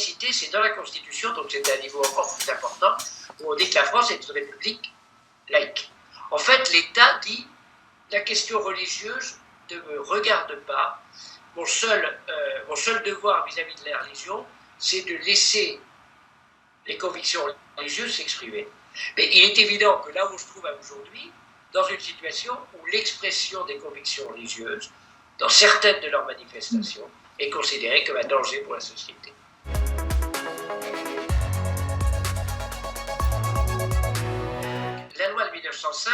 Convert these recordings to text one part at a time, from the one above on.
laïcité, c'est dans la Constitution, donc c'est un niveau encore plus important, où on dit que la France est une république laïque. En fait, l'État dit la question religieuse ne me regarde pas. Mon seul devoir vis-à-vis de la religion, c'est de laisser les convictions religieuses s'exprimer. Mais il est évident que là où je trouve aujourd'hui, dans une situation où l'expression des convictions religieuses, dans certaines de leurs manifestations, est considérée comme un danger pour la société. La loi de 1905,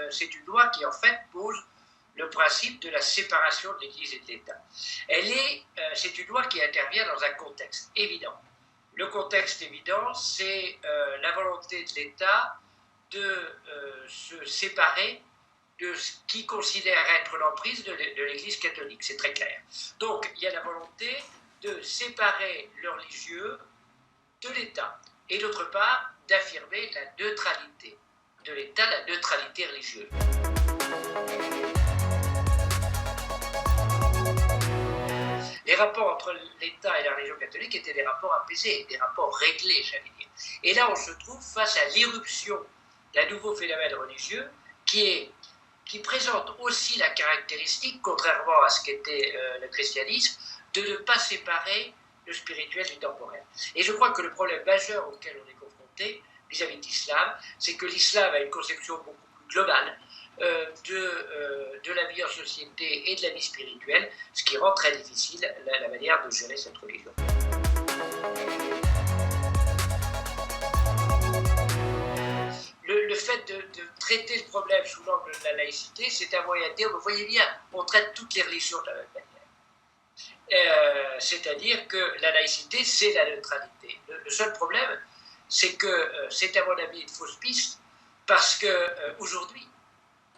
c'est une loi qui en fait pose le principe de la séparation de l'Église et de l'État. C'est une loi qui intervient dans un contexte évident. Le contexte évident, c'est la volonté de l'État de se séparer de ce qu'il considère être l'emprise de l'Église catholique, c'est très clair. Donc, il y a la volonté de séparer le religieux de l'État, et d'autre part, d'affirmer la neutralité de l'État, la neutralité religieuse. Les rapports entre l'État et la religion catholique étaient des rapports apaisés, des rapports réglés, j'allais dire. Et là, on se trouve face à l'irruption d'un nouveau phénomène religieux qui présente aussi la caractéristique, contrairement à ce qu'était le christianisme, de ne pas séparer le spirituel du temporel. Et je crois que le problème majeur auquel on est confronté vis-à-vis de l'islam, c'est que l'islam a une conception beaucoup plus globale de la vie en société et de la vie spirituelle, ce qui rend très difficile la manière de gérer cette religion. Le fait de traiter le problème sous l'angle de la laïcité, c'est un moyen de dire, vous voyez bien, on traite toutes les religions de la même manière. C'est-à-dire que la laïcité, c'est la neutralité. Le seul problème, c'est que c'est à mon avis une fausse piste, parce qu'aujourd'hui,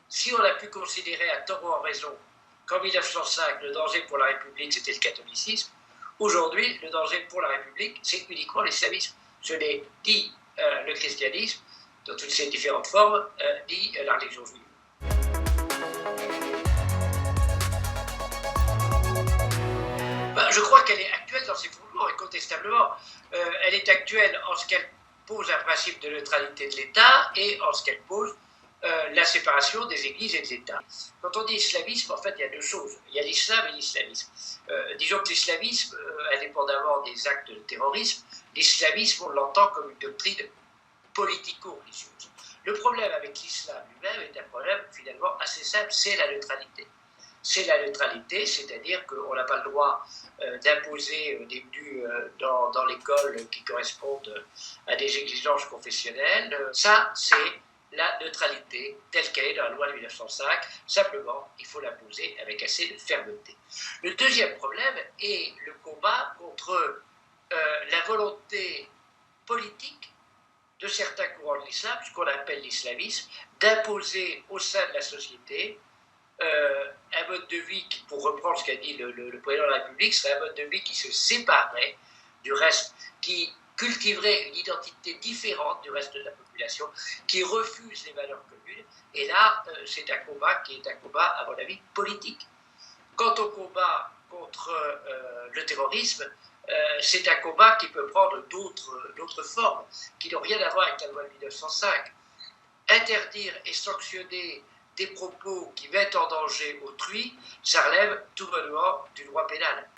si on a pu considérer à tort ou en raison qu'en 1905, le danger pour la République, c'était le catholicisme, aujourd'hui, le danger pour la République, c'est uniquement l'islamisme. Ce n'est ni le christianisme, dans toutes ses différentes formes, ni la religion juive. Je crois qu'elle est actuelle dans ses fondements, incontestablement. Elle est actuelle en ce qu'elle pose un principe de neutralité de l'État et en ce qu'elle pose la séparation des églises et de l'État. Quand on dit islamisme, en fait, il y a deux choses. Il y a l'islam et l'islamisme. Disons que l'islamisme, indépendamment des actes de terrorisme, l'islamisme, on l'entend comme une doctrine politico-religieuse. Le problème avec l'islam lui-même est un problème finalement assez simple, c'est la neutralité. C'est la neutralité, c'est-à-dire qu'on n'a pas le droit d'imposer des menus dans l'école qui correspondent à des exigences confessionnelles. Ça, c'est la neutralité telle qu'elle est dans la loi de 1905. Simplement, il faut l'imposer avec assez de fermeté. Le deuxième problème est le combat contre la volonté politique de certains courants de l'islam, ce qu'on appelle l'islamisme, d'imposer au sein de la société un mode de vie qui, pour reprendre ce qu'a dit le président de la République, serait un mode de vie qui se séparerait du reste, qui cultiverait une identité différente du reste de la population, qui refuse les valeurs communes. Et là, c'est un combat qui est un combat, à mon avis, politique. Quant au combat contre le terrorisme, c'est un combat qui peut prendre d'autres formes, qui n'ont rien à voir avec la loi de 1905. Interdire et sanctionner des propos qui mettent en danger autrui, ça relève tout bonnement du droit pénal.